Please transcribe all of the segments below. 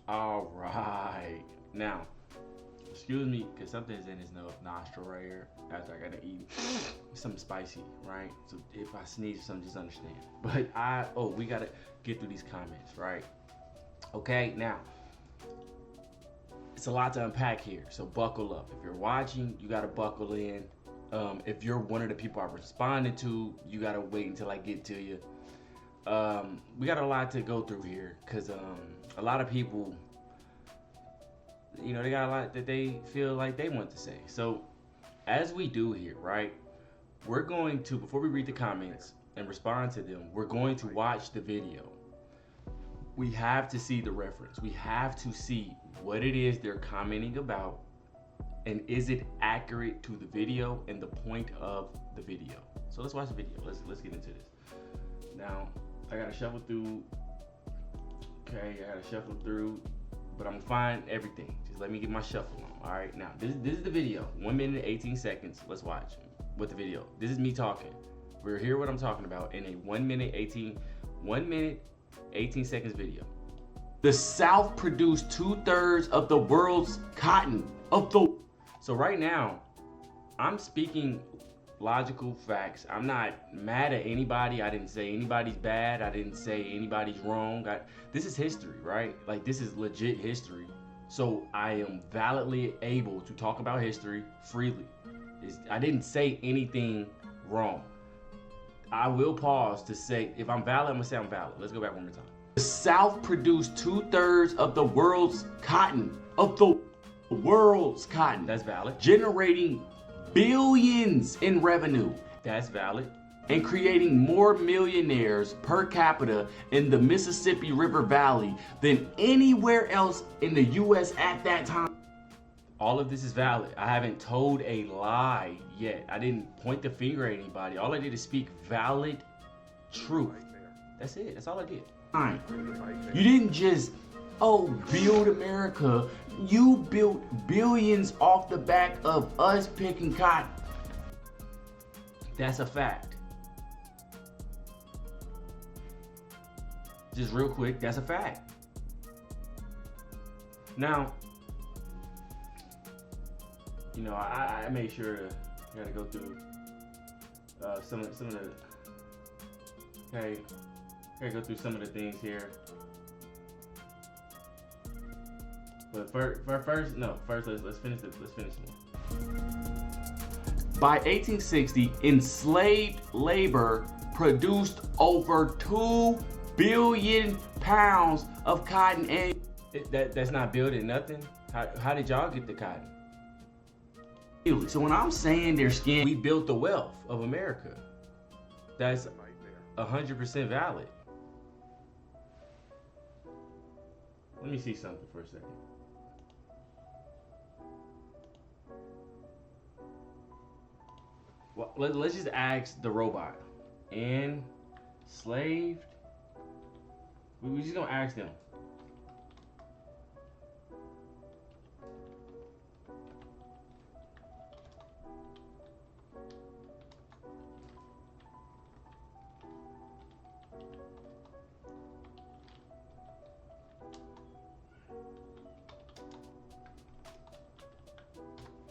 All right. Now, excuse me, because something's in his nostril right here after I gotta eat something spicy, right? So if I sneeze or something, just understand. But we gotta get through these comments, right? Okay, now, it's a lot to unpack here, so buckle up. If you're watching, you gotta buckle in. If you're one of the people I responded to, you gotta wait until I get to you. We got a lot to go through here, because a lot of people, they got a lot that they feel like they want to say. So, as we do here, right, we're going to, before we read the comments and respond to them, we're going to watch the video. We have to see the reference. We have to see what it is they're commenting about, and is it accurate to the video and the point of the video. So let's watch the video. Let's get into this. Now, I gotta shuffle through. Okay, I gotta shuffle through, but I'm gonna find everything. Just let me get my shuffle on. All right, now this is the video. 1 minute 18 seconds. Let's watch with the video. This is me talking. We're hear what I'm talking about in a 1 minute 18 seconds video. The South produced 2/3 of the world's cotton. So right now, I'm speaking logical facts. I'm not mad at anybody. I didn't say anybody's bad. I didn't say anybody's wrong. This is history, right? Like, this is legit history. So I am validly able to talk about history freely. I didn't say anything wrong. I will pause to say, if I'm valid, I'm gonna say I'm valid. Let's go back one more time. The South produced 2/3 of the world's cotton. That's valid. Generating billions in revenue. That's valid. And creating more millionaires per capita in the Mississippi River Valley than anywhere else in the US at that time. All of this is valid. I haven't told a lie yet. I didn't point the finger at anybody. All I did is speak valid truth. That's it. That's all I did. You didn't just, build America. You built billions off the back of us picking cotton. That's a fact. Just real quick, that's a fact. Now, I made sure to gotta go through some of the. Okay, gotta go through some of the things here. But first, let's finish this. Let's finish it. By 1860, enslaved labor produced over 2 billion pounds of cotton annually. That's not building nothing. How did y'all get the cotton? So when I'm saying their skin, we built the wealth of America. That's 100% valid. Let me see something for a second. Well, let's just ask the robot. Enslaved? We're just gonna ask them.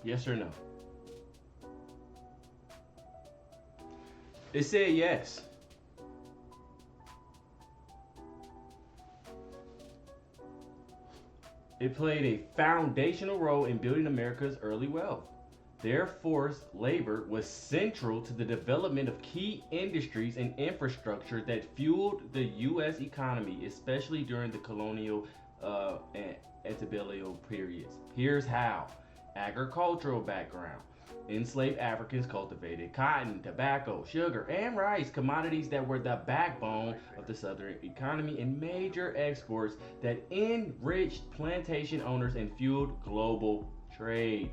Yes or no? It said yes. It played a foundational role in building America's early wealth. Their forced labor was central to the development of key industries and infrastructure that fueled the U.S. economy, especially during the colonial and antebellum periods. Here's how. Agricultural background. Enslaved Africans cultivated cotton, tobacco, sugar, and rice, commodities that were the backbone of the Southern economy and major exports that enriched plantation owners and fueled global trade.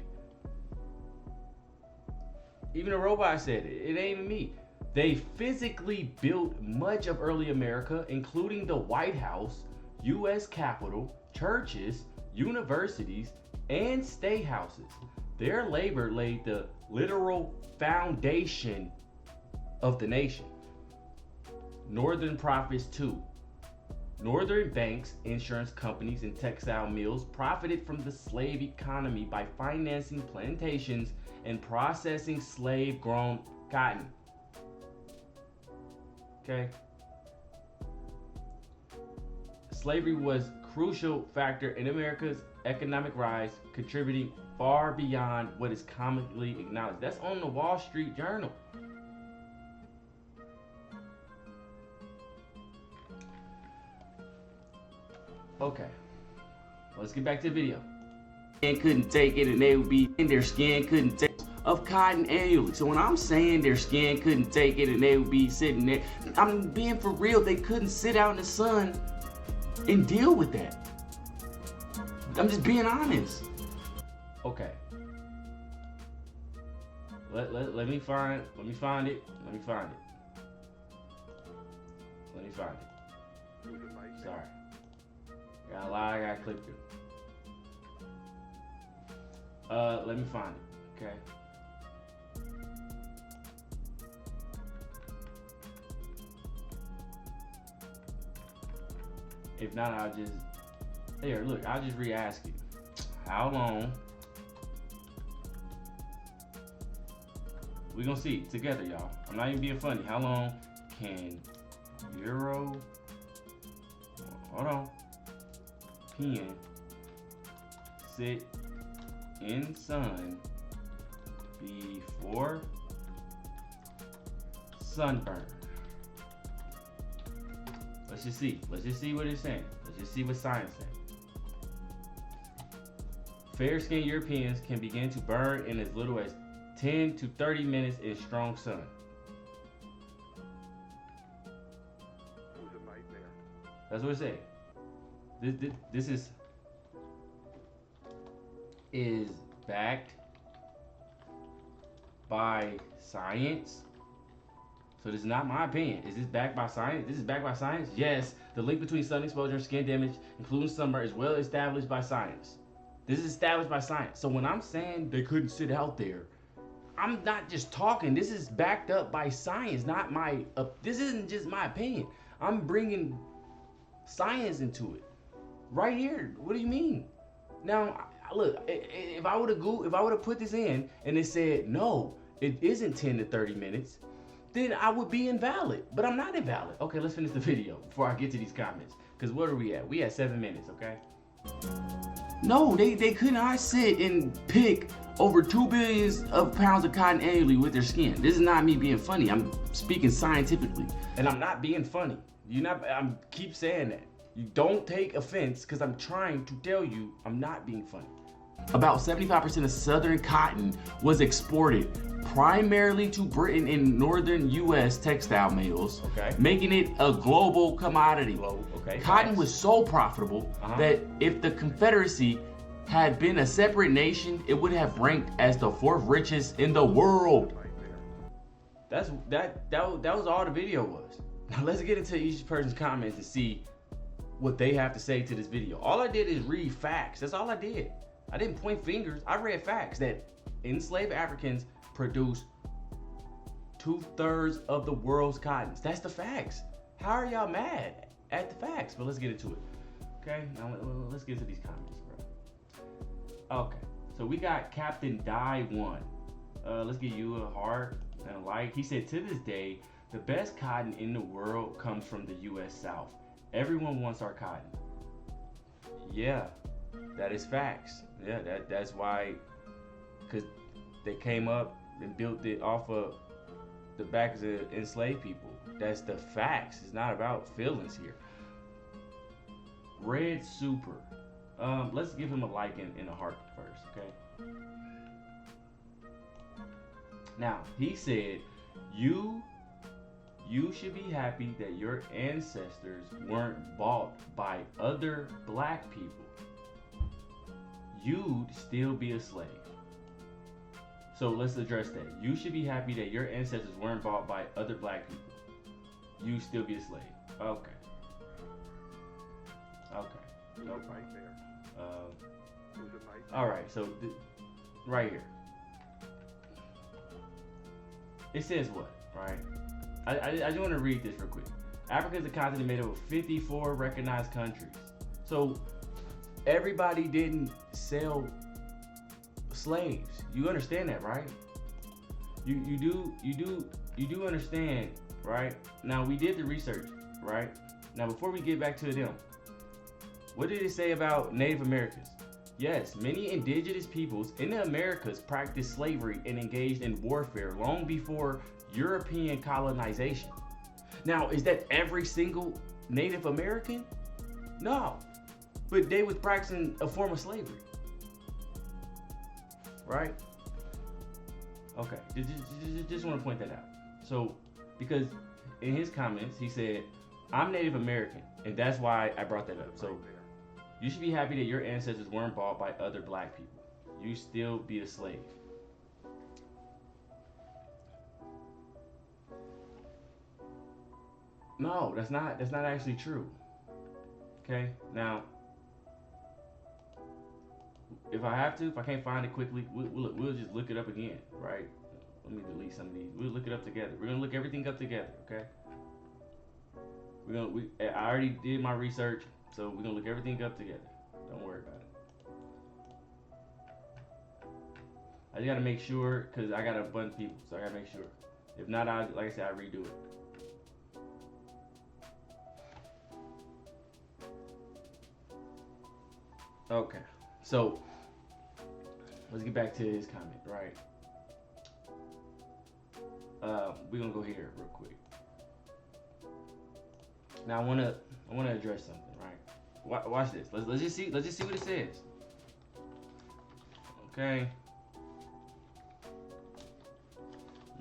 Even a robot said it. It ain't even me. They physically built much of early America, including the White House, U.S. Capitol, churches, universities, and state houses. Their labor laid the literal foundation of the nation. Northern prophets too. Northern banks, insurance companies, and textile mills profited from the slave economy by financing plantations and processing slave-grown cotton. Okay? Slavery was a crucial factor in America's economic rise, contributing far beyond what is commonly acknowledged. That's on the Wall Street Journal. Okay, let's get back to the video. And couldn't take it, and they would be in their skin couldn't take of cotton annually. So when I'm saying their skin couldn't take it and they would be sitting there, I'm being for real. They couldn't sit out in the sun and deal with that. I'm just being honest. Okay. Let me find it. Let me find it. Sorry. Got a lot I gotta click through. Let me find it, okay? If not, I'll just, here, look, I'll just re-ask you. How long, we gonna see together, y'all. I'm not even being funny. How long can pen sit in sun before sunburn? Let's just see what it's saying. Let's just see what science says. Fair-skinned Europeans can begin to burn in as little as 10 to 30 minutes in strong sun. That's what it said. This is backed by science. So this is not my opinion. Is this backed by science? This is backed by science? Yes. The link between sun exposure and skin damage, including sunburn, is well established by science. This is established by science. So when I'm saying they couldn't sit out there, I'm not just talking. This is backed up by science, not my, this isn't just my opinion. I'm bringing science into it. Right here. What do you mean? Now, look, if I would have put this in and it said, no, it isn't 10 to 30 minutes, then I would be invalid. But I'm not invalid. Okay, let's finish the video before I get to these comments. Because what are we at? We at 7 minutes, okay? No, they could not sit and pick over 2 billion pounds of cotton annually with their skin. This is not me being funny. I'm speaking scientifically. And I'm not being funny. I'm keep saying that. You don't take offense because I'm trying to tell you I'm not being funny. About 75% of southern cotton was exported primarily to Britain and northern U.S. textile mills, making it a global commodity. Cotton was so profitable that if the Confederacy had been a separate nation, it would have ranked as the 4th richest in the world. That was all the video was. Now let's get into each person's comments and see what they have to say to this video. All I did is read facts. That's all I did. I didn't point fingers. I read facts that enslaved Africans produce 2/3 of the world's cottons. That's the facts. How are y'all mad at the facts? But let's get into it. Okay, now let's get to these comments, bro. Okay, so we got Captain Die 1. Let's give you a heart and a like. He said, to this day, the best cotton in the world comes from the U.S. South. Everyone wants our cotton. Yeah, that is facts. Yeah, that's why, because they came up and built it off of the backs of enslaved people. That's the facts. It's not about feelings here. Red Super. Let's give him a like and a heart first, okay? Now, he said, you should be happy that your ancestors weren't bought by other black people. You'd still be a slave. So let's address that. You should be happy that your ancestors weren't bought by other black people. You still be a slave. Okay. No right there. All right. So right here, it says what? Right. I just want to read this real quick. Africa is a continent made up of 54 recognized countries. So everybody didn't sell slaves. You understand that, right? You do understand, right? Now we did the research, right? Now before we get back to them, what did it say about Native Americans? Yes, many indigenous peoples in the Americas practiced slavery and engaged in warfare long before European colonization. Now, is that every single Native American? No, but they was practicing a form of slavery, right? Okay, just want to point that out. So, because in his comments, he said, I'm Native American, and that's why I brought that up. So, you should be happy that your ancestors weren't bought by other black people. You still be a slave. No, that's not actually true. Okay? Now, if I can't find it quickly, we'll just look it up again, right? Let me delete some of these. We'll look it up together. We're gonna look everything up together, okay? I already did my research, so we're gonna look everything up together. Don't worry about it. I just gotta make sure, cause I got a bunch of people, so I gotta make sure. If not, like I said, I redo it. Okay, so let's get back to his comment, right? We're gonna go here real quick. Now I wanna address something, right? Watch this. Let's just see what it says. Okay.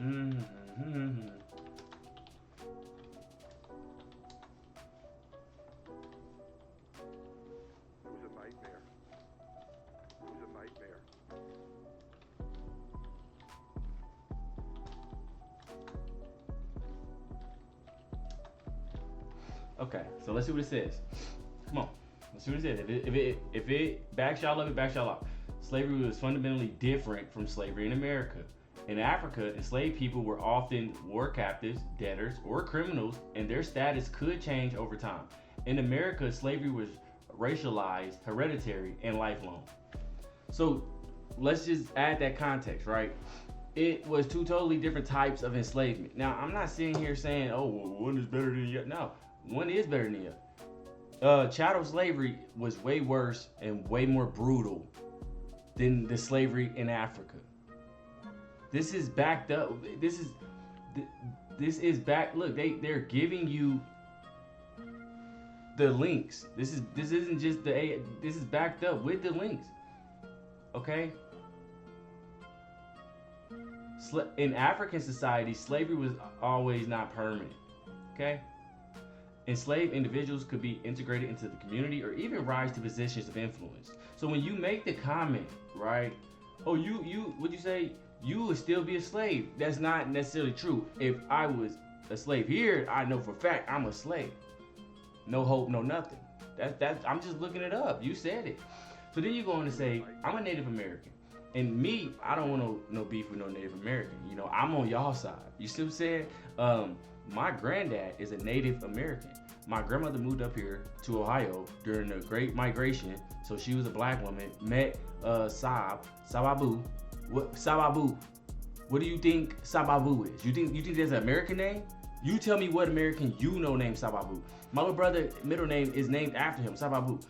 Mm-hmm. Okay, so let's see what it says. Come on, let's see what it says. If it backs y'all up, it backs y'all up. Slavery was fundamentally different from slavery in America. In Africa, enslaved people were often war captives, debtors, or criminals, and their status could change over time. In America, slavery was racialized, hereditary, and lifelong. So let's just add that context, right? It was two totally different types of enslavement. Now, I'm not sitting here saying, oh, well, one is better than the other. No, one is better than the other. Chattel slavery was way worse and way more brutal than the slavery in Africa. This is backed up. This is back. Look, they're giving you the links. This isn't just this is backed up with the links. Okay? In African society, slavery was always not permanent. Okay? Enslaved individuals could be integrated into the community or even rise to positions of influence. So when you make the comment, right? Oh, you would you say you would still be a slave? That's not necessarily true. If I was a slave here, I know for a fact I'm a slave. No hope, no nothing. That's I'm just looking it up. You said it. So then you go on to say, I'm a Native American. And me, I don't want no beef with no Native American. You know, I'm on y'all side. You see what I'm saying? My granddad is a Native American. My grandmother moved up here to Ohio during the Great Migration. So she was a black woman, met Sababu. Sababu. What do you think Sababu is? You think there's an American name? You tell me what American you know named Sababu. My little brother, middle name is named after him, Sababu.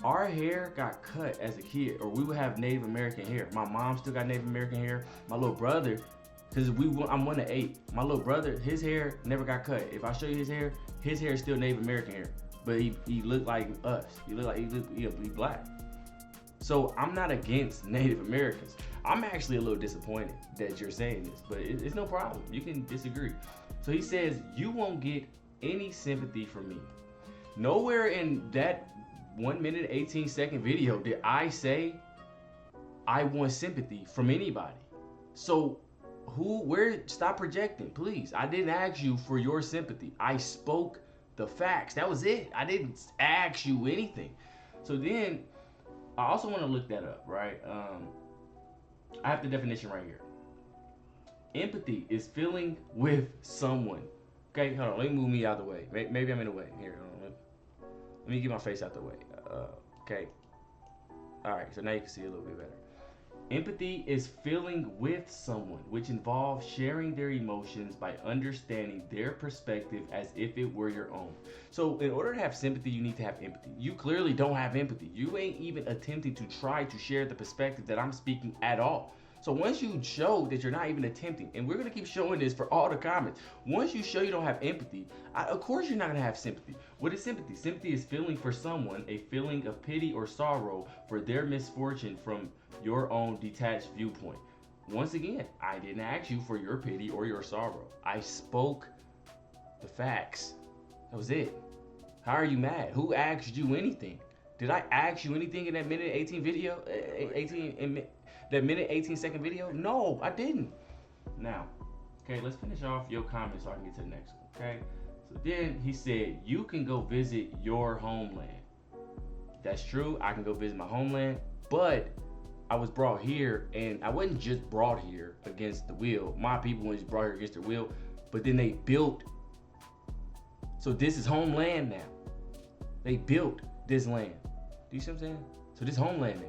Our hair got cut as a kid, or we would have Native American hair. My mom still got Native American hair. My little brother, because I'm 1 to 8. My little brother, his hair never got cut. If I show you his hair is still Native American hair. But he looked like us. He black. So I'm not against Native Americans. I'm actually a little disappointed that you're saying this, but it's no problem. You can disagree. So he says, you won't get any sympathy from me. Nowhere in that 1 minute 18-second video did I say I want sympathy from anybody. So stop projecting, please. I didn't ask you for your sympathy. I spoke the facts. That was it. I didn't ask you anything. So then I also want to look that up, right? I have the definition right here. Empathy is feeling with someone Okay, hold on. Let me move me out the way. Maybe I'm in the way. Here, hold on. Let me get my face out the way. Okay. All right. So now you can see a little bit better. Empathy is feeling with someone, which involves sharing their emotions by understanding their perspective as if it were your own. So, in order to have sympathy, you need to have empathy. You clearly don't have empathy. You ain't even attempting to try to share the perspective that I'm speaking at all. So, once you show that you're not even attempting, and we're going to keep showing this for all the comments, once you show you don't have empathy, of course you're not going to have sympathy. What is sympathy? Sympathy is feeling for someone, a feeling of pity or sorrow for their misfortune from your own detached viewpoint. Once again, I didn't ask you for your pity or your sorrow. I spoke the facts. That was it. How are you mad? Who asked you anything? Did I ask you anything in that minute 18 video? 18-second video? No, I didn't. Now, okay, let's finish off your comment so I can get to the next one. Okay. So then he said, you can go visit your homeland. That's true. I can go visit my homeland, but I was brought here, and I wasn't just brought here against the will. My people weren't just brought here against their will, but then they built. So this is homeland now. They built this land. Do you see what I'm saying? So this homeland now.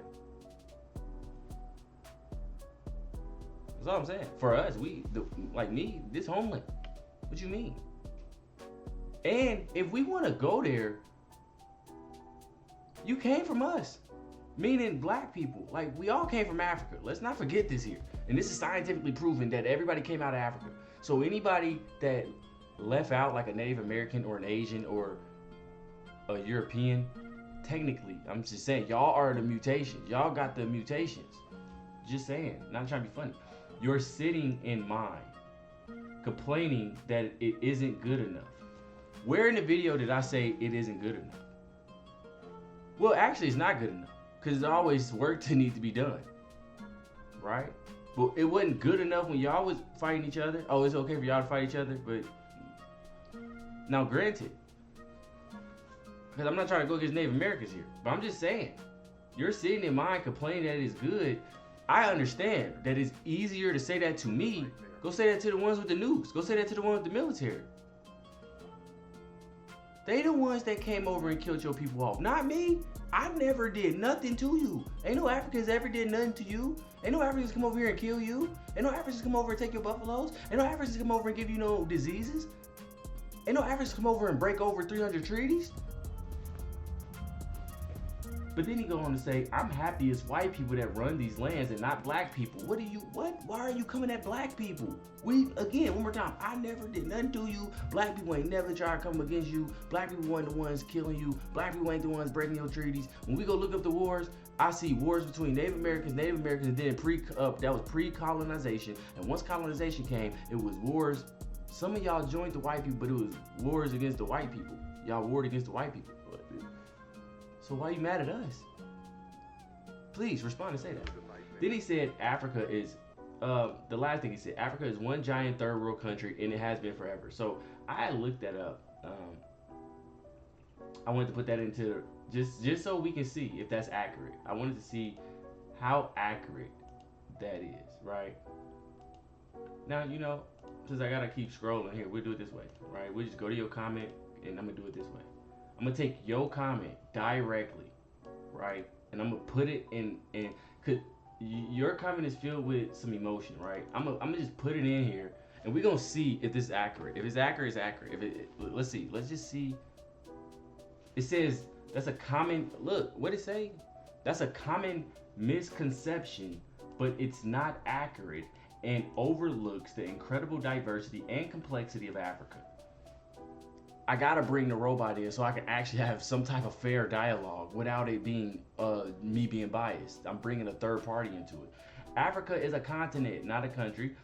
That's all I'm saying. For us, like me, this homeland. What you mean? And if we want to go there, you came from us. Meaning black people. Like, we all came from Africa. Let's not forget this here. And this is scientifically proven that everybody came out of Africa. So anybody that left out like a Native American or an Asian or a European, technically, I'm just saying, y'all are the mutations. Y'all got the mutations. Just saying. Not trying to be funny. You're sitting in mind, complaining that it isn't good enough. Where in the video did I say it isn't good enough? Well, actually, it's not good enough. Because there's always work that needs to be done. Right? But it wasn't good enough when y'all was fighting each other. Oh, it's okay for y'all to fight each other, but now granted, because I'm not trying to go against Native Americans here, but I'm just saying, you're sitting in mind complaining that it is good. I understand that it's easier to say that to me. Go say that to the ones with the nukes. Go say that to the ones with the military. They the ones that came over and killed your people off, not me. I never did nothing to you. Ain't no Africans ever did nothing to you. Ain't no Africans come over here and kill you. Ain't no Africans come over and take your buffaloes. Ain't no Africans come over and give you no diseases. Ain't no Africans come over and break over 300 treaties. But then he go on to say, I'm happy it's white people that run these lands and not black people. What? Why are you coming at black people? Again, one more time, I never did nothing to you. Black people ain't never tried to come against you. Black people weren't the ones killing you. Black people ain't the ones breaking your treaties. When we go look up the wars, I see wars between Native Americans, and then that was pre-colonization. And once colonization came, it was wars. Some of y'all joined the white people, but it was wars against the white people. Y'all warred against the white people. So why are you mad at us? Please respond and say that. Then he said Africa is, the last thing he said, Africa is one giant third world country and it has been forever. So I looked that up. I wanted to put that into, just so we can see if that's accurate. I wanted to see how accurate that is, right? Now, since I gotta keep scrolling here, we'll do it this way, right? We'll just go to your comment and I'm gonna do it this way. I'm gonna take your comment directly, right? And I'm gonna put it in, cause your comment is filled with some emotion, right? I'm gonna just put it in here, and we're gonna see if this is accurate. If it's accurate, it's accurate. Let's see. Let's just see. It says that's a common. Look, what it say? That's a common misconception, but it's not accurate and overlooks the incredible diversity and complexity of Africa. I gotta bring the robot in so I can actually have some type of fair dialogue without it being me being biased. I'm bringing a third party into it. Africa is a continent, not a country.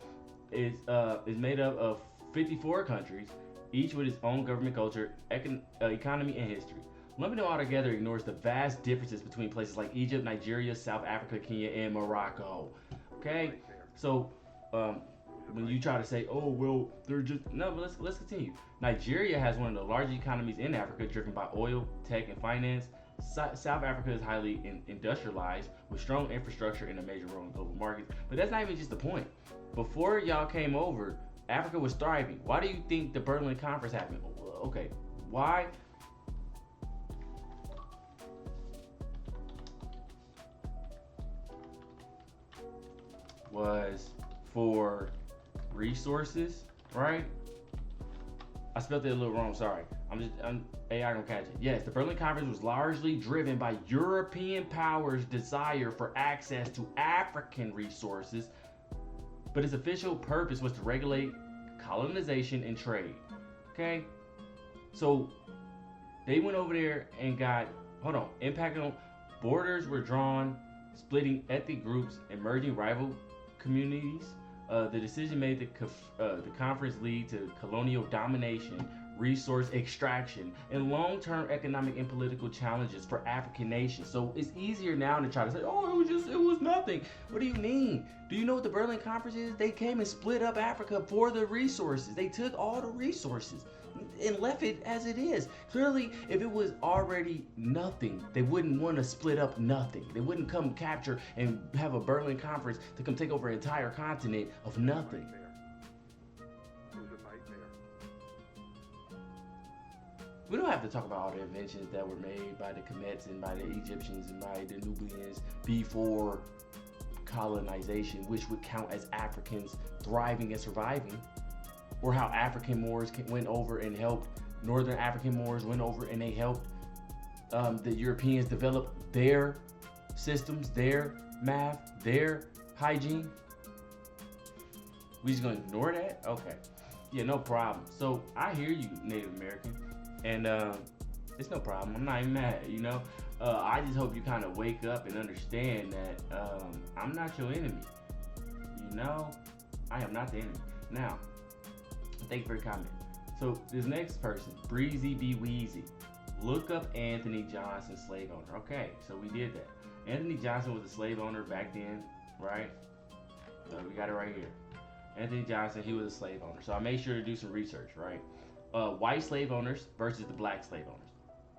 It's made up of 54 countries, each with its own government, culture, economy, and history. Lumping them all together ignores the vast differences between places like Egypt, Nigeria, South Africa, Kenya, and Morocco. Okay, so when you try to say, oh, well, they're just, no, but let's continue. Nigeria has one of the largest economies in Africa, driven by oil, tech, and finance. South Africa is highly industrialized with strong infrastructure and a major role in global markets. But that's not even just the point. Before y'all came over, Africa was thriving. Why do you think the Berlin Conference happened? Okay, why? Was for resources, right? I spelled it a little wrong. Sorry. I'm AI gonna catch it. Yes, the Berlin Conference was largely driven by European powers' desire for access to African resources, but its official purpose was to regulate colonization and trade. Okay, so they went over there and got impacted on borders were drawn, splitting ethnic groups and merging rival communities. The decision made the conference lead to colonial domination, resource extraction, and long-term economic and political challenges for African nations. So it's easier now to try to say, oh, it was nothing. What do you mean? Do you know what the Berlin Conference is? They came and split up Africa for the resources. They took all the resources and left it as it is. Clearly, if it was already nothing, they wouldn't want to split up nothing. They wouldn't come capture and have a Berlin Conference to come take over an entire continent of nothing. We don't have to talk about all the inventions that were made by the Kemets and by the Egyptians and by the Nubians before colonization, which would count as Africans thriving and surviving. Or how African Moors went over and helped, Northern African Moors went over and they helped the Europeans develop their systems, their math, their hygiene. We just gonna ignore that? Okay. Yeah, no problem. So I hear you, Native American, and it's no problem. I'm not even mad, you know? I just hope you kind of wake up and understand that I'm not your enemy. You know? I am not the enemy. Now, thank you for your comment. So this next person, Breezy B Weezy. Look up Anthony Johnson, slave owner. Okay, so we did that. Anthony Johnson was a slave owner back then, right? We got it right here. Anthony Johnson, he was a slave owner. So I made sure to do some research, right? White slave owners versus the black slave owners.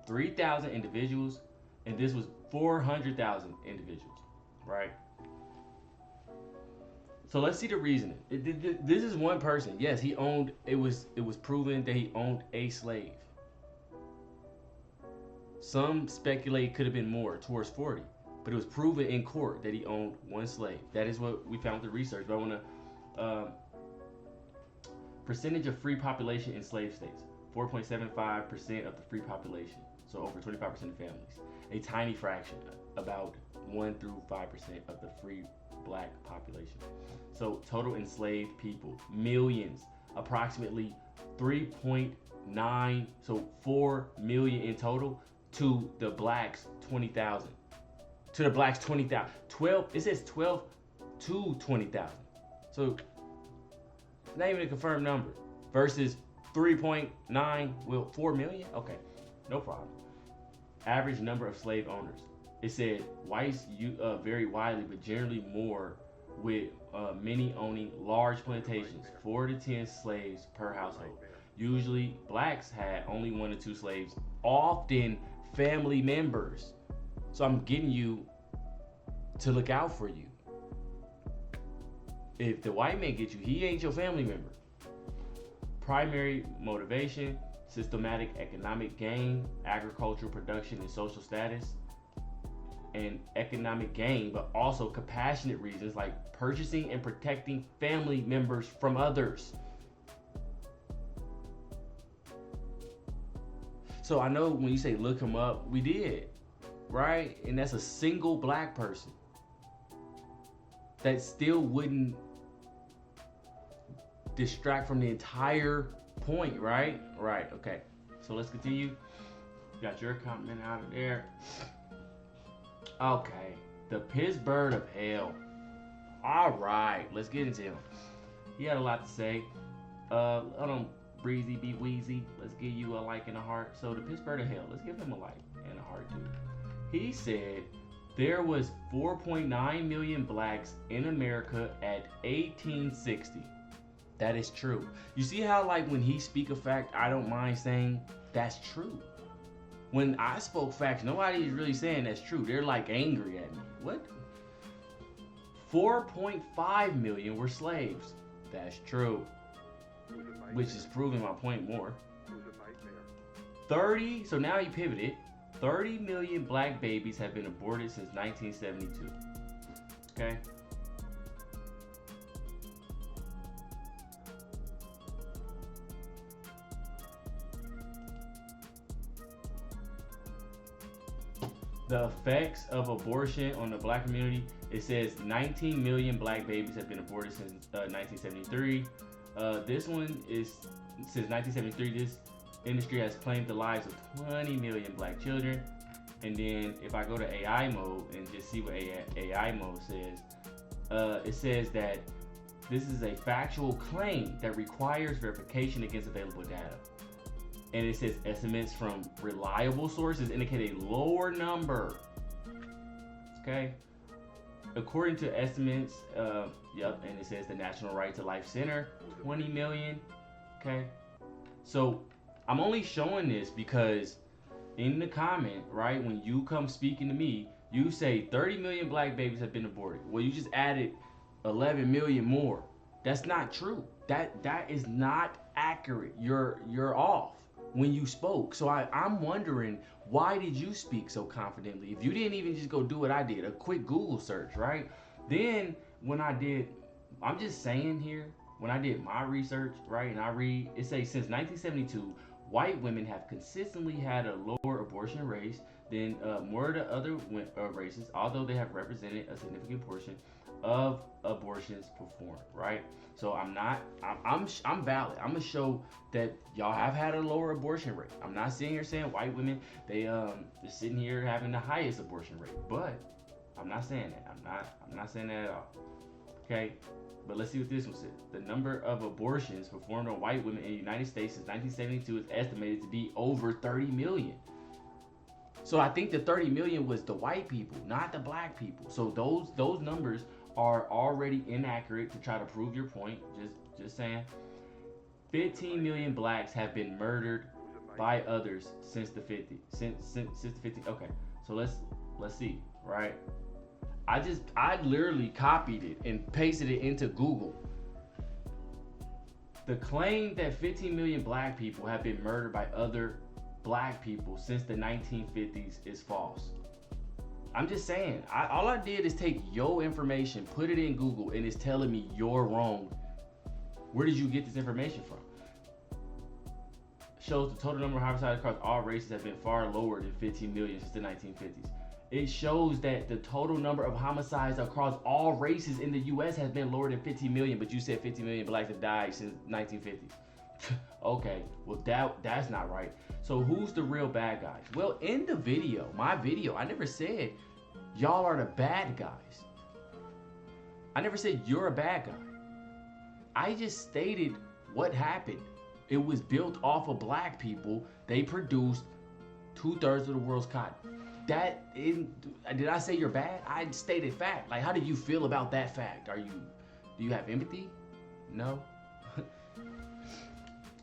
3,000 individuals, and this was 400,000 individuals, right? So let's see the reasoning. This is one person. Yes, he owned. It was proven that he owned a slave. Some speculate it could have been more, towards 40, but it was proven in court that he owned one slave. That is what we found through research. But I want to percentage of free population in slave states: 4.75% of the free population. So over 25% of families. A tiny fraction, about 1 through 5% of the free black population. So total enslaved people, millions, approximately 3.9, so 4 million in total, to the blacks 20,000. To the blacks 20,000. 12, it says 12 to 20,000. So not even a confirmed number. Versus 3.9, well, 4 million? Okay, no problem. Average number of slave owners. It said whites vary widely, but generally more, with many owning large plantations, 4 to 10 slaves per household. Usually, blacks had only 1 to 2 slaves, often family members. So I'm getting you to look out for you. If the white man gets you, he ain't your family member. Primary motivation: systematic economic gain, agricultural production, and social status. And economic gain, but also compassionate reasons like purchasing and protecting family members from others. So I know when you say look him up, we did, right? And that's a single black person that still wouldn't distract from the entire point, right? Right, okay. So let's continue. Got your comment out of there. Okay, the Pittsburgh of hell. All right, let's get into him. He had a lot to say. Hold on, Breezy B Weezy. Let's give you a like and a heart. So the Pittsburgh of hell, let's give him a like and a heart too. He said there was 4.9 million blacks in America at 1860. That is true. You see how like when he speak a fact, I don't mind saying that's true. When I spoke facts, nobody is really saying that's true. They're like angry at me. What? 4.5 million were slaves. That's true. which is proving my point more. 30, so now he pivoted. 30 million black babies have been aborted since 1972. Okay? The effects of abortion on the black community, it says 19 million black babies have been aborted since 1973. This one is since 1973. This industry has claimed the lives of 20 million black children. And then if I go to AI mode and just see what AI mode says, it says that this is a factual claim that requires verification against available data. And it says estimates from reliable sources indicate a lower number. Okay. According to estimates, and it says the National Right to Life Center, 20 million. Okay. So I'm only showing this because in the comment, right, when you come speaking to me, you say 30 million black babies have been aborted. Well, you just added 11 million more. That's not true. That is not accurate. You're off when you spoke. So I'm wondering, why did you speak so confidently? If you didn't even just go do what I did, a quick Google search, right? Then when I'm just saying here, when I did my research, right, and I read, it says since 1972, white women have consistently had a lower abortion rate than more of the other races, although they have represented a significant portion of abortions performed, right? So I'm valid. I'm gonna show that y'all have had a lower abortion rate. I'm not sitting here saying white women they're sitting here having the highest abortion rate, but I'm not saying that. I'm not saying that at all. Okay, but let's see what this one says. The number of abortions performed on white women in the United States since 1972 is estimated to be over 30 million. So I think the 30 million was the white people, not the black people. So those numbers are already inaccurate to try to prove your point. Just saying. 15 million blacks have been murdered by others since the 50s. Since the 50s. Okay, so let's see, right? I literally copied it and pasted it into Google. The claim that 15 million black people have been murdered by other black people since the 1950s is false. I'm just saying, all I did is take your information, put it in Google, and it's telling me you're wrong. Where did you get this information from? Shows the total number of homicides across all races have been far lower than 15 million since the 1950s. It shows that the total number of homicides across all races in the U.S. has been lower than 15 million, but you said 15 million blacks have died since 1950s. Okay, well that's not right. So who's the real bad guys? Well, in the video, my video, I never said y'all are the bad guys. I never said you're a bad guy. I just stated what happened. It was built off of black people. They produced 2/3 of the world's cotton. Did I say you're bad? I stated fact. Like, how do you feel about that fact? Do you have empathy? No.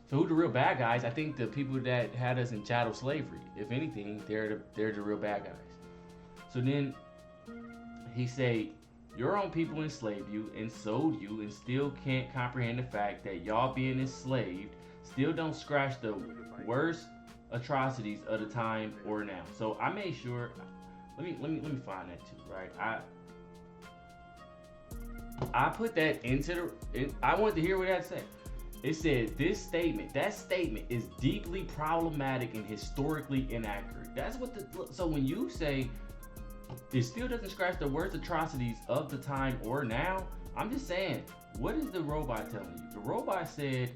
So who the real bad guys? I think the people that had us in chattel slavery. If anything, they're the real bad guys. So then he say, your own people enslaved you and sold you and still can't comprehend the fact that y'all being enslaved still don't scratch the worst atrocities of the time or now. So I made sure. Let me find that too, right? I put that into I wanted to hear what that said. It said that statement is deeply problematic and historically inaccurate. That's what so when you say it still doesn't scratch the worst atrocities of the time or now, I'm just saying, what is the robot telling you? The robot said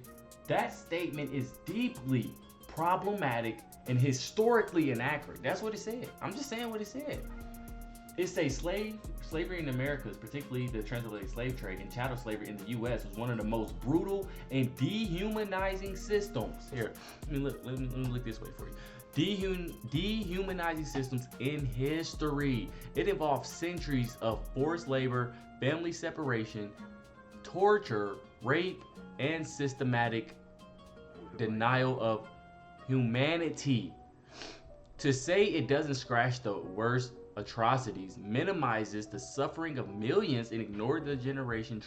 that statement is deeply problematic and historically inaccurate. That's what it said. I'm just saying what it said. It says slavery in the Americas, particularly the transatlantic slave trade and chattel slavery in the U.S., was one of the most brutal and dehumanizing systems. Here, let me look this way for you. Dehumanizing systems in history. It involved centuries of forced labor, family separation, torture, rape, and systematic denial of humanity. To say it doesn't scratch the worst atrocities, minimizes the suffering of millions, and ignores the generational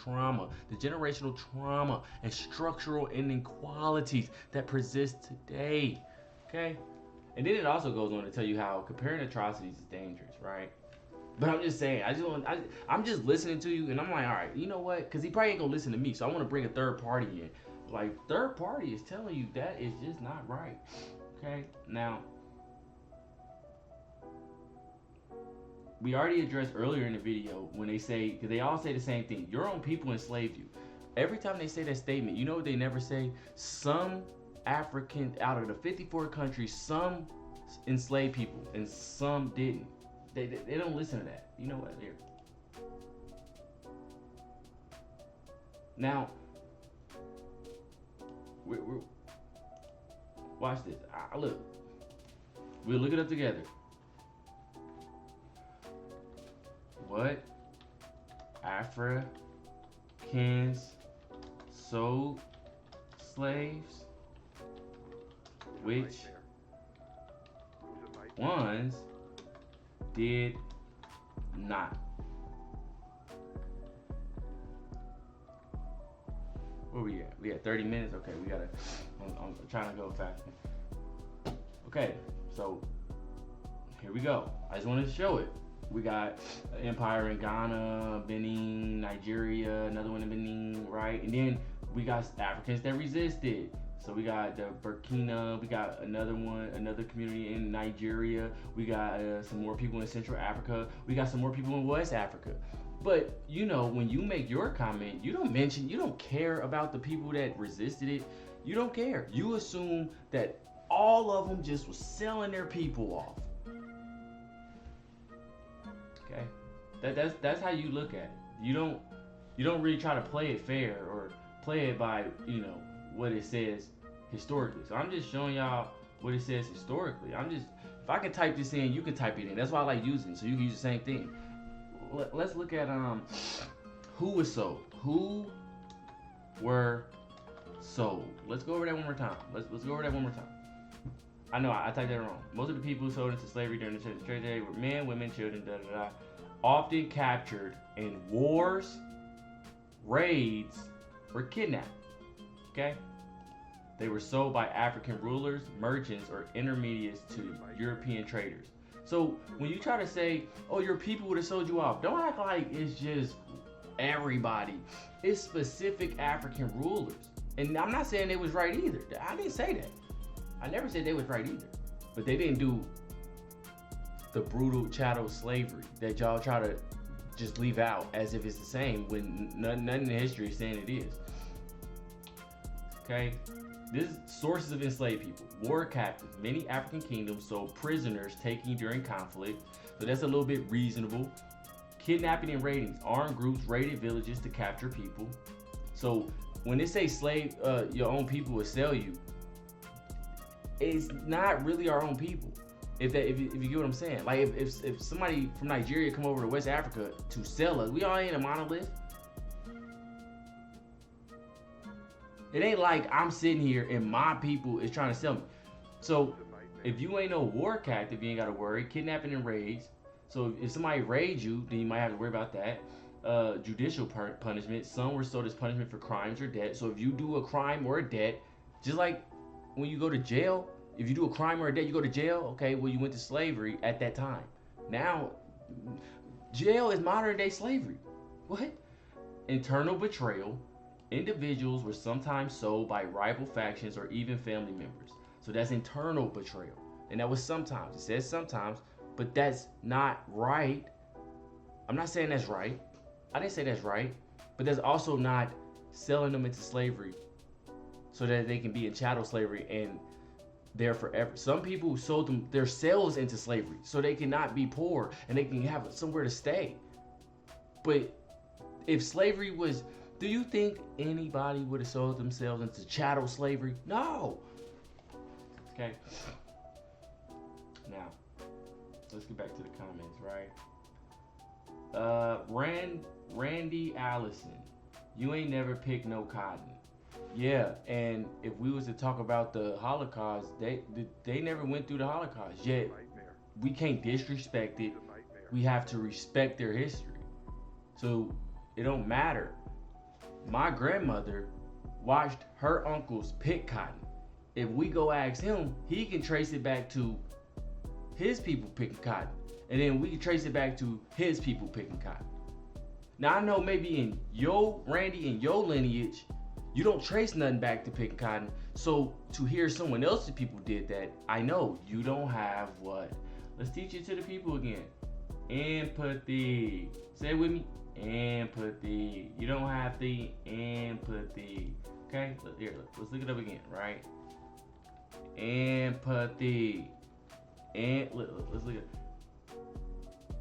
trauma and structural inequalities that persist today. Okay? And then it also goes on to tell you how comparing atrocities is dangerous, right? But I'm just saying, I'm just listening to you, and I'm like, all right, you know what? Because he probably ain't gonna listen to me, so I want to bring a third party in. Like, third party is telling you that is just not right. Okay, now we already addressed earlier in the video when they say, because they all say the same thing: your own people enslaved you. Every time they say that statement, you know what they never say? Some African out of the 54 countries, some enslaved people and some didn't. They don't listen to that. You know what? Here. Now, we're watch this. Look. We'll look it up together. What Africans sold slaves? Which ones did not? Where we at? We at 30 minutes? Okay, we gotta, I'm trying to go faster. Okay, so here we go. I just wanted to show it. We got an empire in Ghana, Benin, Nigeria, another one in Benin, right? And then we got Africans that resisted. So we got the Burkina, we got another one, another community in Nigeria. We got some more people in Central Africa. We got some more people in West Africa. But you know, when you make your comment, you don't care about the people that resisted it. You don't care. You assume that all of them just was selling their people off. Okay, that's how you look at it. You don't really try to play it fair or play it by what it says historically. So I'm just showing y'all what it says historically. If I can type this in, you can type it in. That's why I like using it, so you can use the same thing. Let's look at who was sold. Who were sold? Let's go over that one more time. Let's go over that one more time. I know I typed that wrong. Most of the people sold into slavery during the trade day were men, women, children, often captured in wars, raids, or kidnapped. Okay? They were sold by African rulers, merchants, or intermediates to European traders. So when you try to say, oh, your people would have sold you off, don't act like it's just everybody. It's specific African rulers. And I'm not saying they was right either. I didn't say that. I never said they was right either. But they didn't do the brutal chattel slavery that y'all try to just leave out as if it's the same when none in the history is saying it is. Okay? This is sources of enslaved people. War captives. Many African kingdoms sold prisoners taken during conflict. So that's a little bit reasonable. Kidnapping and raidings. Armed groups raided villages to capture people. So when they say slave, your own people will sell you, it's not really our own people. If you get what I'm saying. Like if somebody from Nigeria come over to West Africa to sell us, we all ain't a monolith. It ain't like I'm sitting here and my people is trying to sell me. So if you ain't no war captive, you ain't got to worry. Kidnapping and raids. So if somebody raids you, then you might have to worry about that. Judicial punishment. Some were sold as punishment for crimes or debt. So if you do a crime or a debt, just like when you go to jail, if you do a crime or a debt, you go to jail. Okay, well, you went to slavery at that time. Now, jail is modern day slavery. What? Internal betrayal. Individuals were sometimes sold by rival factions or even family members. So that's internal betrayal. And that was sometimes. It says sometimes, but that's not right. I'm not saying that's right. I didn't say that's right. But that's also not selling them into slavery so that they can be in chattel slavery and there forever. Some people sold them themselves into slavery so they cannot be poor and they can have somewhere to stay. But if slavery was, do you think anybody would have sold themselves into chattel slavery? No. Okay. Now, let's get back to the comments, right? Randy Allison, you ain't never picked no cotton. Yeah, and if we was to talk about the Holocaust, they never went through the Holocaust. Yet we can't disrespect it. we have to respect their history. So it don't matter. My grandmother watched her uncles pick cotton. If we go ask him, he can trace it back to his people picking cotton. And then we can trace it back to his people picking cotton. Now I know maybe in your Randy and your lineage, you don't trace nothing back to picking cotton. So to hear someone else's people did that, I know you don't have what? Let's teach it to the people again. Empathy. Say it with me. Empathy. You don't have the empathy. Okay? Here, let's look it up again, right? Empathy. And let's look at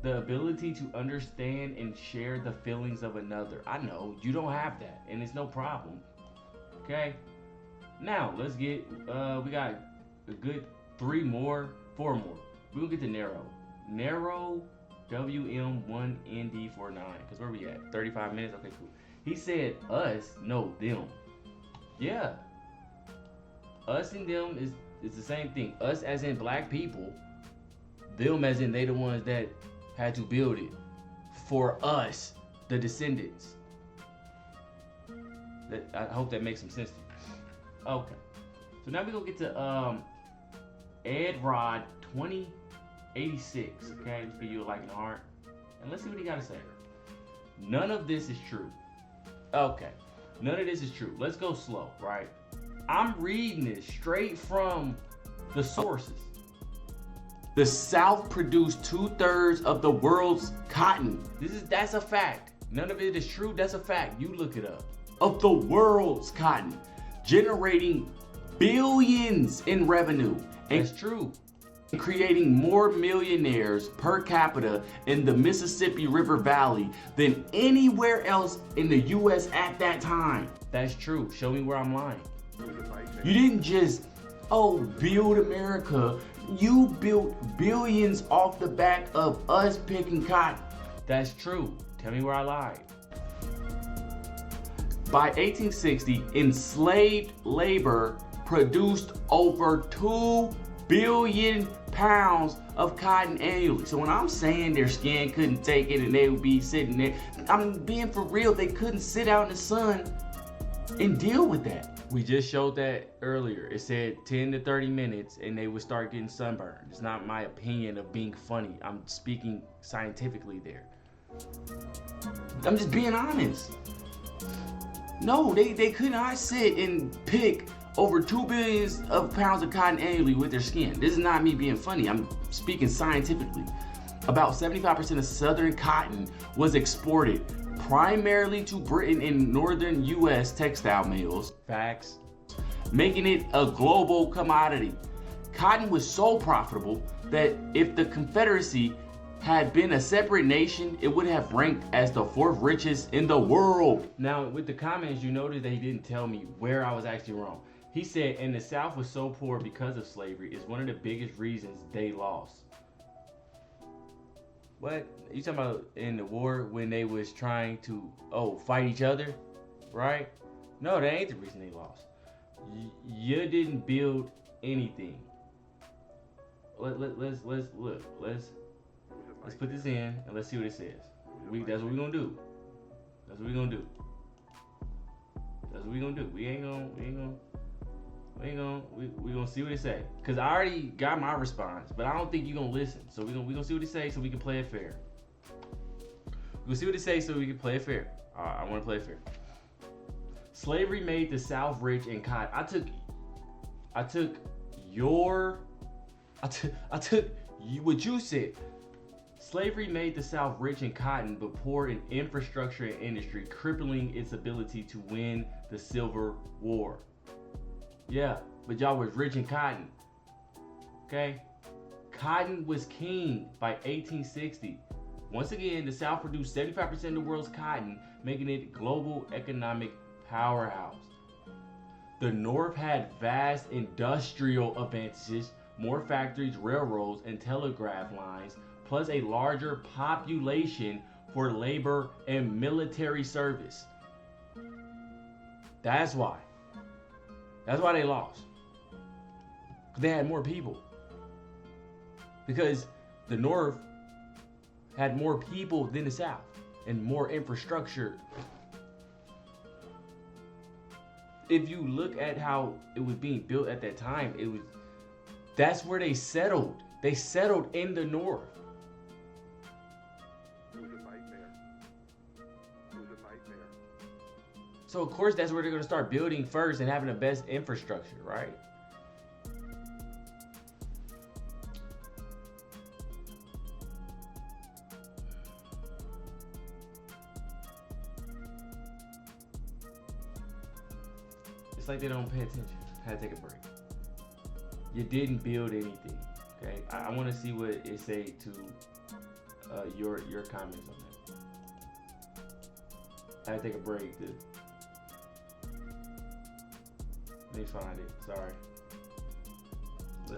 the ability to understand and share the feelings of another. I know you don't have that, and it's no problem. Okay? Now let's get we got a good 4 more. We'll get to narrow. Narrow WM1ND49. Because where we at? 35 minutes? Okay, cool. He said us, no, them. Yeah. Us and them is the same thing. Us as in black people. Them as in they the ones that had to build it. For us, the descendants. I hope that makes some sense to you. Okay. So now we're going to get to Ed Rod 2086. Okay, let's give you a like and a heart. And let's see what he got to say. None of this is true. Okay. None of this is true. Let's go slow, right? I'm reading this straight from the sources. The South produced 2/3 of the world's cotton. That's a fact. None of it is true. That's a fact. You look it up. Of the world's cotton, generating billions in revenue. And that's true. And creating more millionaires per capita in the Mississippi River Valley than anywhere else in the U.S. at that time. That's true. Show me where I'm lying. You didn't just, build America. You built billions off the back of us picking cotton. That's true. Tell me where I lied. By 1860, enslaved labor produced over 2 billion pounds of cotton annually. So when I'm saying their skin couldn't take it and they would be sitting there, I'm being for real. They couldn't sit out in the sun and deal with that. We just showed that earlier. It said 10 to 30 minutes and they would start getting sunburned. It's not my opinion of being funny. I'm speaking scientifically there. I'm just being honest. No, they could not sit and pick over 2 billion of pounds of cotton annually with their skin. This is not me being funny. I'm speaking scientifically. About 75% of southern cotton was exported primarily to Britain and northern U.S. textile mills. Facts. Making it a global commodity. Cotton was so profitable that if the Confederacy had been a separate nation, it would have ranked as the 4th richest in the world. Now, with the comments, you notice that he didn't tell me where I was actually wrong. He said, and the South was so poor because of slavery is one of the biggest reasons they lost. What? You talking about in the war when they was trying to, fight each other? Right? No, that ain't the reason they lost. You didn't build anything. Let's look. Let's put this in and let's see what it says. That's what we're gonna do. That's what we're gonna do. That's what we're gonna do. We gonna see what it say. Cause I already got my response, but I don't think you're gonna listen. So we gonna see what it say so we can play it fair. We're gonna see what it say so we can play it fair. I wanna play it fair. Slavery made the South rich in cotton. I took what you said. Slavery made the South rich in cotton, but poor in infrastructure and industry, crippling its ability to win the Civil War. Yeah, but y'all was rich in cotton. Okay? Cotton was king by 1860. Once again, the South produced 75% of the world's cotton, making it a global economic powerhouse. The North had vast industrial advantages, more factories, railroads, and telegraph lines, plus a larger population for labor and military service. That's why. That's why they lost. Because they had more people. Because the North had more people than the South and more infrastructure. If you look at how it was being built at that time, that's where they settled. They settled in the North. It was a nightmare. It was a nightmare. So of course that's where they're gonna start building first and having the best infrastructure, right? It's like they don't pay attention. I had to take a break. You didn't build anything. Okay, I want to see what it say to your comments on that. I had to take a break. Let me find it. Sorry.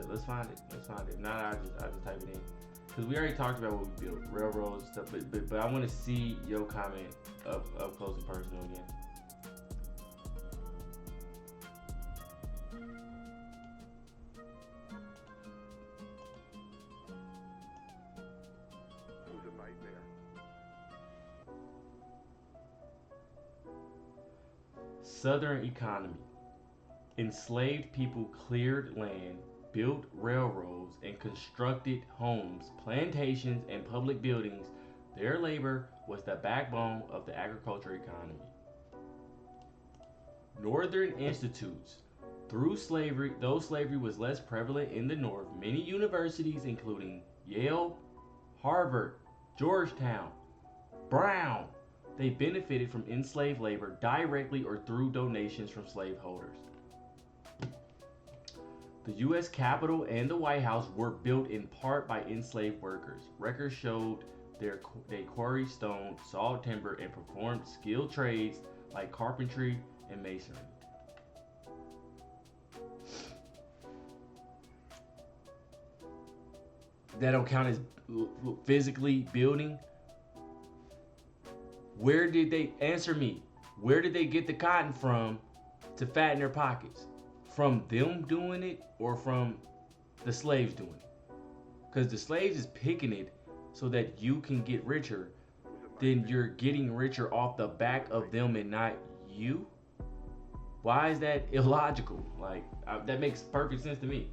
Let's find it. Let's find it. If not, I'll just type it in. Because we already talked about what we built, railroads and stuff. But I want to see your comment up close and personal again. Southern economy. Enslaved people cleared land, built railroads, and constructed homes, plantations, and public buildings. Their labor was the backbone of the agricultural economy. Northern institutes. Though slavery was less prevalent in the North, many universities, including Yale, Harvard, Georgetown, Brown, they benefited from enslaved labor directly or through donations from slaveholders. The U.S. Capitol and the White House were built in part by enslaved workers. Records showed they quarried stone, sawed timber, and performed skilled trades like carpentry and masonry. That don't count as physically building. Where did they get the cotton from to fatten their pockets? From them doing it or from the slaves doing it? Because the slaves is picking it so that you can get richer. Then you're getting richer off the back of them and not you? Why is that illogical? That makes perfect sense to me.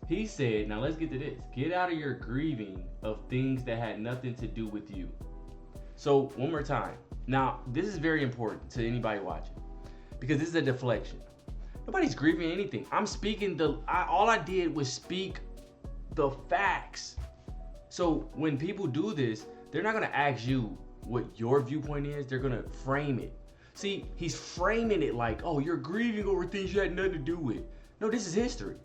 He said, now let's get to this. Get out of your grieving of things that had nothing to do with you. So one more time. Now, this is very important to anybody watching because this is a deflection. Nobody's grieving anything. I'm speaking all I did was speak the facts. So when people do this, they're not gonna ask you what your viewpoint is. They're gonna frame it. See, he's framing it like, oh, you're grieving over things you had nothing to do with. No, this is history.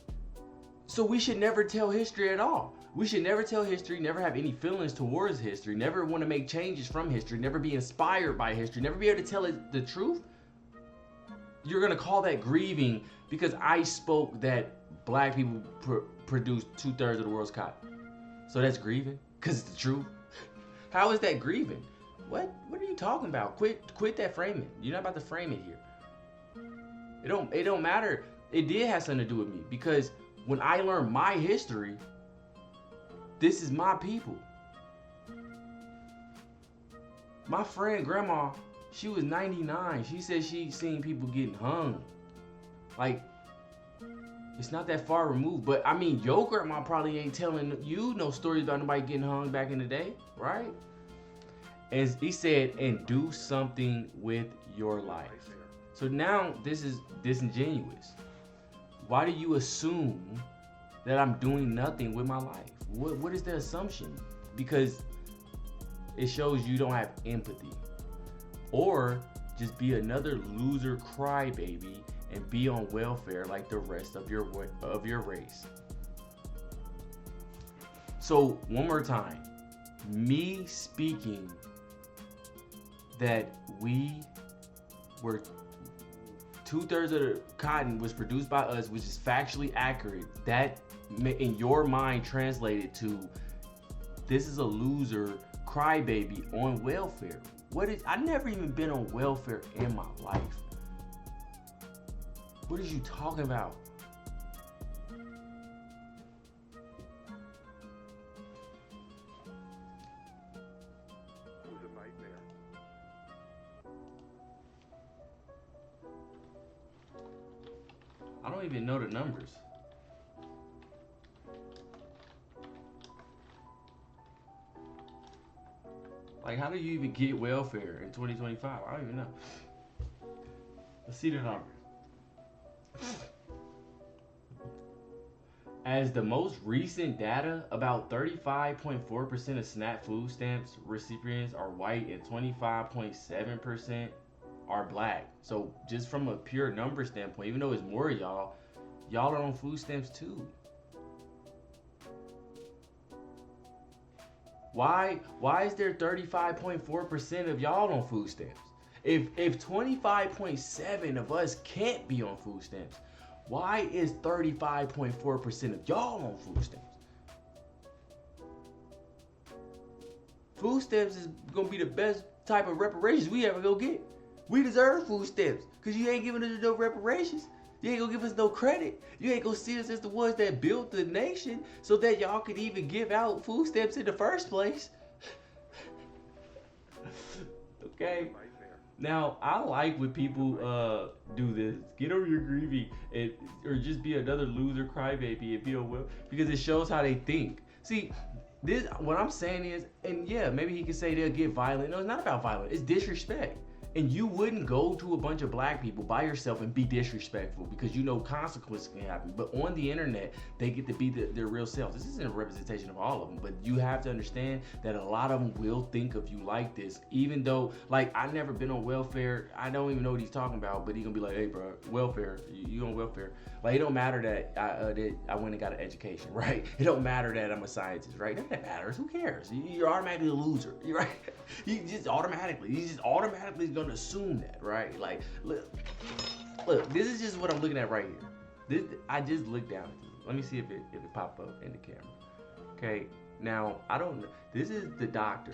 So we should never tell history at all. We should never tell history, never have any feelings towards history, never want to make changes from history, never be inspired by history, never be able to tell it the truth. You're going to call that grieving because I spoke that black people produced 2/3 of the world's cotton. So that's grieving because it's the truth. How is that grieving? What are you talking about? Quit that framing. You're not about to frame it here. It don't matter. It did have something to do with me because when I learned my history, this is my people. My friend grandma, she was 99. She said she seen people getting hung. It's not that far removed. But I mean, your grandma probably ain't telling you no stories about nobody getting hung back in the day, right? And he said, and do something with your life. So now this is disingenuous. Why do you assume that I'm doing nothing with my life? What is the assumption? Because it shows you don't have empathy. Or just be another loser crybaby and be on welfare like the rest of your race. So one more time, me speaking that we were 2/3 of the cotton was produced by us, which is factually accurate. That in your mind translated to this is a loser crybaby on welfare. I've never even been on welfare in my life. What are you talking about? don't even know the numbers. Like, how do you even get welfare in 2025? I don't even know. Let's see the numbers. As the most recent data, about 35.4% of SNAP food stamps recipients are white and 25.7% are black. So just from a pure number standpoint, even though it's more of y'all are on food stamps too. Why is there 35.4% of y'all on food stamps? If 25.7 of us can't be on food stamps, why is 35.4% of y'all on food stamps? Food stamps is gonna be the best type of reparations we ever gonna get. We deserve food stamps, cause you ain't giving us no reparations. You ain't gonna give us no credit. You ain't gonna see us as the ones that built the nation so that y'all could even give out food stamps in the first place. Okay. Now, I like when people do this. Get over your grieving, or just be another loser crybaby and be a will, because it shows how they think. See, this what I'm saying is, and yeah, maybe he could say they'll get violent. No, it's not about violence. It's disrespect. And you wouldn't go to a bunch of black people by yourself and be disrespectful because you know consequences can happen. But on the internet, they get to be their real selves. This isn't a representation of all of them, but you have to understand that a lot of them will think of you like this. Even though, like, I've never been on welfare. I don't even know what he's talking about, but he's gonna be like, hey, bro, welfare, you on welfare. Like, it don't matter that I went and got an education, right? It don't matter that I'm a scientist, right? None of that matters. Who cares? You're automatically a loser, right? He's just automatically gonna assume that, right? Like, look, this is just what I'm looking at right here. I just looked down at this. Let me see if it pop up in the camera. Okay, now I don't know. This is the doctor.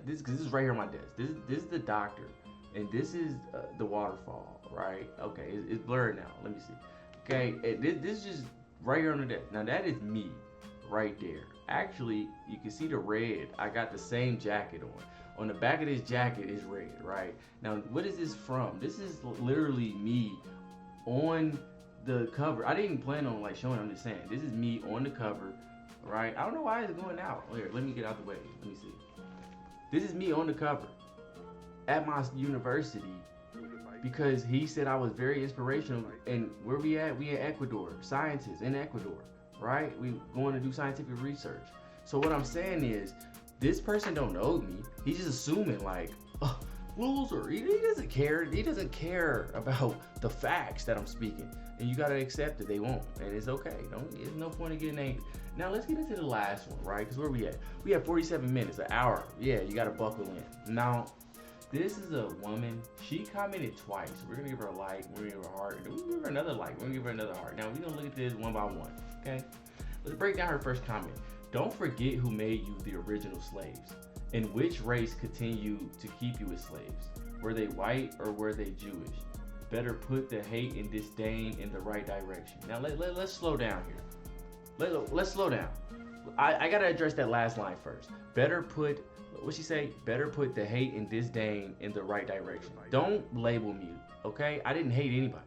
This is right here on my desk. This is the doctor, and this is the waterfall, right? Okay, it's blurred now. Let me see. Okay, this is just right here on the desk. Now that is me, right there. Actually, you can see the red. I got the same jacket on. On the back of this jacket is red, right? Now, what is this from? This is literally me on the cover. I didn't plan on like showing. I'm just saying. This is me on the cover, right? I don't know why it's going out. Here, let me get out the way. Let me see. This is me on the cover at my university because he said I was very inspirational. And where we at? We in Ecuador. Scientists in Ecuador, right? We going to do scientific research. So what I'm saying is, this person don't know me. He's just assuming like, oh, loser. He doesn't care. He doesn't care about the facts that I'm speaking. And you gotta accept it. They won't, and it's okay. There's no point in getting angry. Now let's get into the last one, right? Because where we at? We have 47 minutes, an hour. Yeah, you gotta buckle in. Now, this is a woman. She commented twice. We're gonna give her a like. We're gonna give her a heart. We're gonna give her another like. We're gonna give her another heart. Now we're gonna look at this one by one. Okay. Let's break down her first comment. Don't forget who made you the original slaves, and which race continued to keep you as slaves. Were they white or were they Jewish? Better put the hate and disdain in the right direction. Now let's slow down here. Let's slow down. I gotta address that last line first. Better put, what'd she say? Better put the hate and disdain in the right direction. Don't label me, okay? I didn't hate anybody.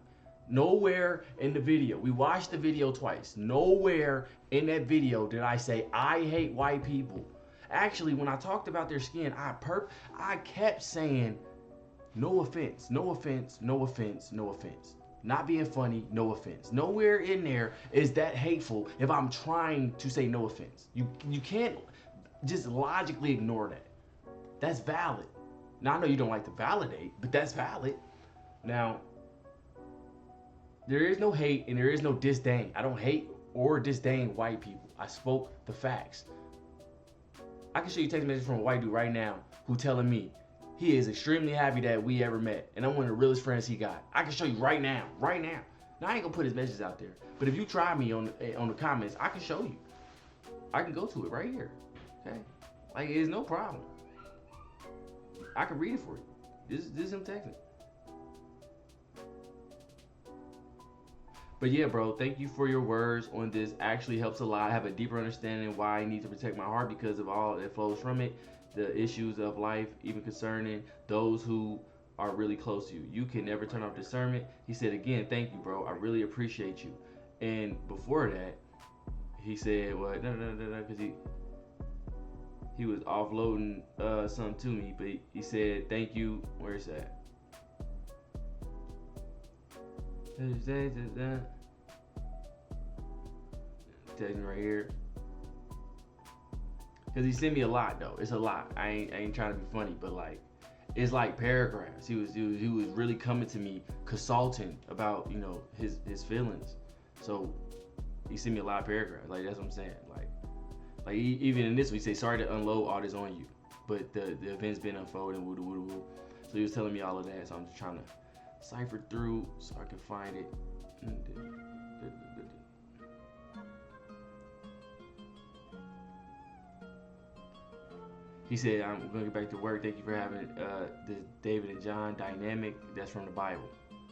Nowhere in the video, we watched the video twice. Nowhere in that video did I say I hate white people. Actually, when I talked about their skin, I kept saying no offense, no offense, no offense, no offense. Not being funny, no offense. Nowhere in there is that hateful if I'm trying to say no offense. You can't just logically ignore that. That's valid. Now I know you don't like to validate, but that's valid. Now, there is no hate and there is no disdain. I don't hate or disdain white people. I spoke the facts. I can show you a text message from a white dude right now who telling me he is extremely happy that we ever met and I'm one of the realest friends he got. I can show you right now. Now I ain't gonna put his messages out there, but if you try me on the comments, I can show you. I can go to it right here. Okay, like it's no problem. I can read it for you. This is him texting. But yeah, bro, thank you for your words on this. Actually helps a lot. I have a deeper understanding why I need to protect my heart because of all that flows from it. The issues of life, even concerning those who are really close to you. You can never turn off discernment. He said, again, thank you, bro. I really appreciate you. And before that, he said, well, no, because he was offloading something to me, but he said, thank you. Where's that? Texting right here. Because he sent me a lot, though. It's a lot. I ain't trying to be funny, but like, it's like paragraphs. He was really coming to me, consulting about, you know, his feelings. So he sent me a lot of paragraphs. Like, that's what I'm saying. Like even in this one, he say, sorry to unload all this on you, but the event's been unfolding, woo woo woo. So he was telling me all of that. So I'm just trying to cipher through so I can find it. He said, I'm going to get back to work. Thank you for having the David and John dynamic. That's from the Bible.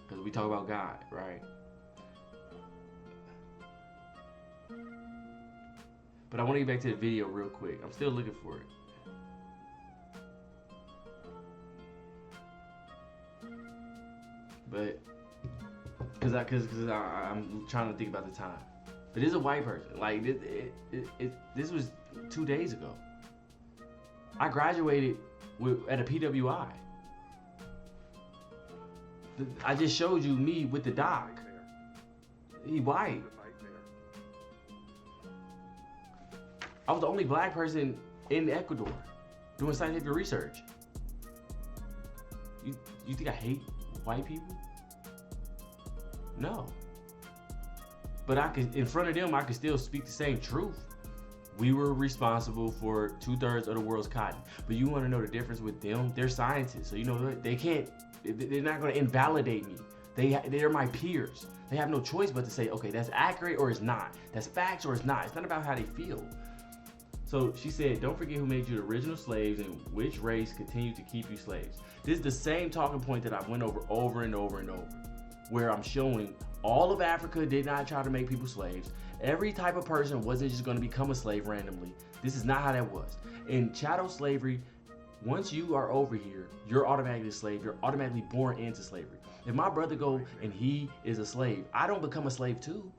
Because we talk about God, right? But I want to get back to the video real quick. I'm still looking for it. But, because I'm trying to think about the time. But it's a white person. Like, this was 2 days ago. I graduated at a PWI. I just showed you me with the doc. He white. I was the only black person in Ecuador doing scientific research. You think I hate white people? No. But I could, in front of them, I could still speak the same truth. We were responsible for 2/3 of the world's cotton. But you want to know the difference with them? They're scientists, so you know what? They're not going to invalidate me. They're my peers. They have no choice but to say, okay, that's accurate or it's not. That's facts or it's not. It's not about how they feel. So she said, don't forget who made you the original slaves and which race continued to keep you slaves. This is the same talking point that I went over and over, where I'm showing all of Africa did not try to make people slaves. Every type of person wasn't just going to become a slave randomly. This is not how that was. In chattel slavery, once you are over here, you're automatically a slave. You're automatically born into slavery. If my brother go and he is a slave, I don't become a slave too.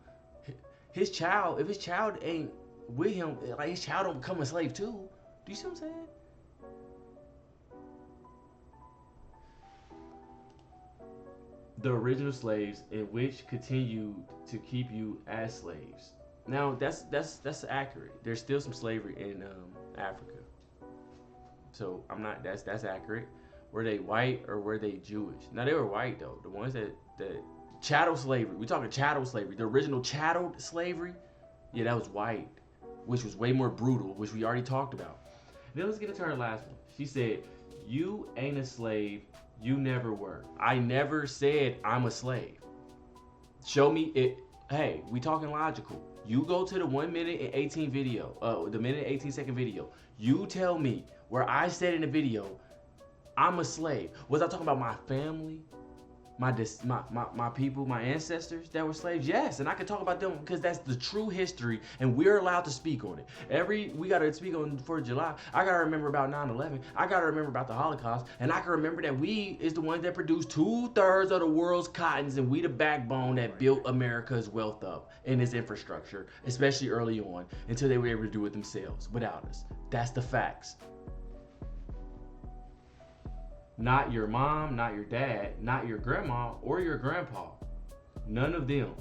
If his child ain't with him, like his child don't become a slave too. Do you see what I'm saying? The original slaves, in which continue to keep you as slaves. Now that's accurate. There's still some slavery in Africa. So I'm not. That's accurate. Were they white or were they Jewish? Now they were white though. The ones that chattel slavery. We talking chattel slavery. The original chattel slavery. Yeah, that was white, which was way more brutal, which we already talked about. Then let's get into our last one. She said, "You ain't a slave. You never were. I never said I'm a slave. Show me it. Hey, we talking logical. You go to the 1 minute and 18 video, the minute and 18 second video. You tell me where I said in the video, I'm a slave. Was I talking about my family, my people, my ancestors that were slaves? Yes, and I can talk about them because that's the true history, and we're allowed to speak on it. We gotta speak on 4th of July. I gotta remember about 9/11. I gotta remember about the Holocaust, and I can remember that we is the ones that produced 2/3 of the world's cottons, and we the backbone that built America's wealth up in its infrastructure, especially early on, until they were able to do it themselves without us. That's the facts. Not your mom, not your dad, not your grandma or your grandpa. None of them.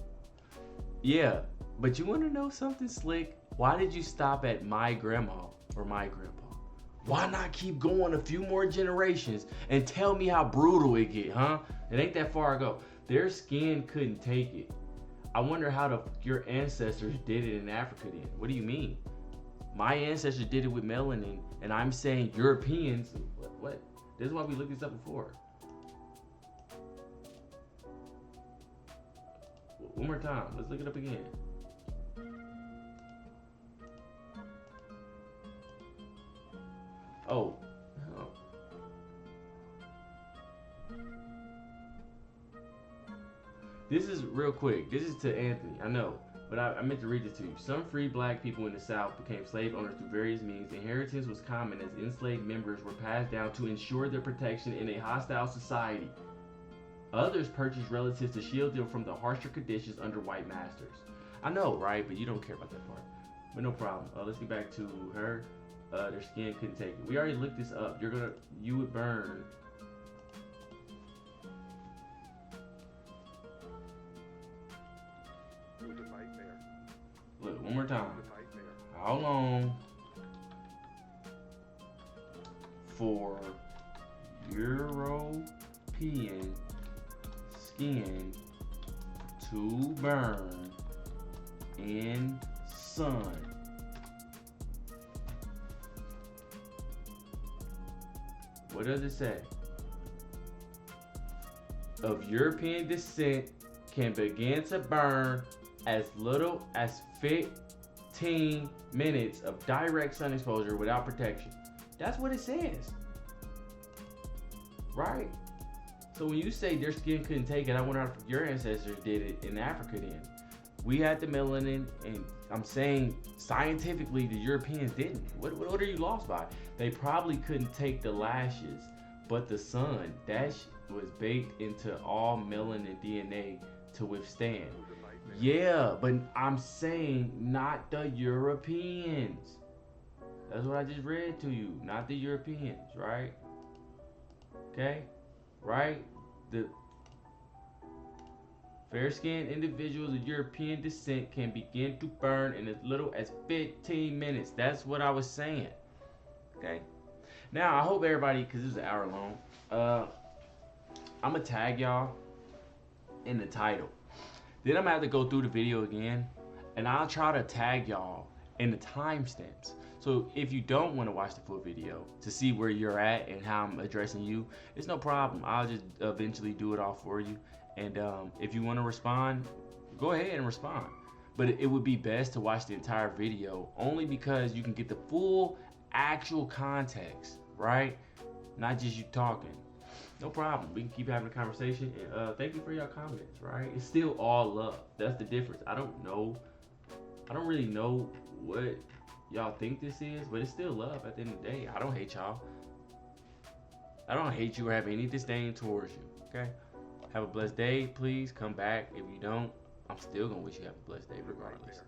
Yeah, but you want to know something slick? Why did you stop at my grandma or my grandpa? Why not keep going a few more generations and tell me how brutal it get, huh? It ain't that far ago. Their skin couldn't take it. I wonder how your ancestors did it in Africa then. What do you mean? My ancestors did it with melanin, and I'm saying Europeans, what? This is why we looked this up before. One more time. Let's look it up again. Oh. This is real quick. This is to Anthony. I know. But I meant to read this to you. Some free black people in the South became slave owners through various means. Inheritance was common as enslaved members were passed down to ensure their protection in a hostile society. Others purchased relatives to shield them from the harsher conditions under white masters. I know, right? But you don't care about that part. But no problem. Let's get back to her. Their skin couldn't take it. We already looked this up. You would burn. It was a nightmare. Look, one more It time. was a nightmare. How long for European skin to burn in sun? What does it say? Of European descent can begin to burn as little as 15 minutes of direct sun exposure without protection. That's what it says. Right? So when you say their skin couldn't take it, I wonder if your ancestors did it in Africa then. We had the melanin, and I'm saying scientifically the Europeans didn't. What are you lost by? They probably couldn't take the lashes, but the sun, that was baked into all melanin DNA to withstand. It was a nightmare. Yeah, but I'm saying not the Europeans. That's what I just read to you, not the Europeans, right? Okay? Right? The fair-skinned individuals of European descent can begin to burn in as little as 15 minutes. That's what I was saying. Okay? Now, I hope everybody, because this is an hour long, I'm going to tag y'all in the title. Then I'm going to have to go through the video again, and I'll try to tag y'all in the timestamps. So if you don't want to watch the full video to see where you're at and how I'm addressing you, it's no problem. I'll just eventually do it all for you. And if you want to respond, go ahead and respond. But it would be best to watch the entire video only because you can get the full actual context, right? Not just you talking. No problem. We can keep having a conversation. And thank you for your comments, right? It's still all love. That's the difference. I don't really know what y'all think this is, but it's still love at the end of the day. I don't hate y'all. I don't hate you or have any disdain towards you, okay? Have a blessed day. Please come back. If you don't, I'm still going to wish you have a blessed day regardless.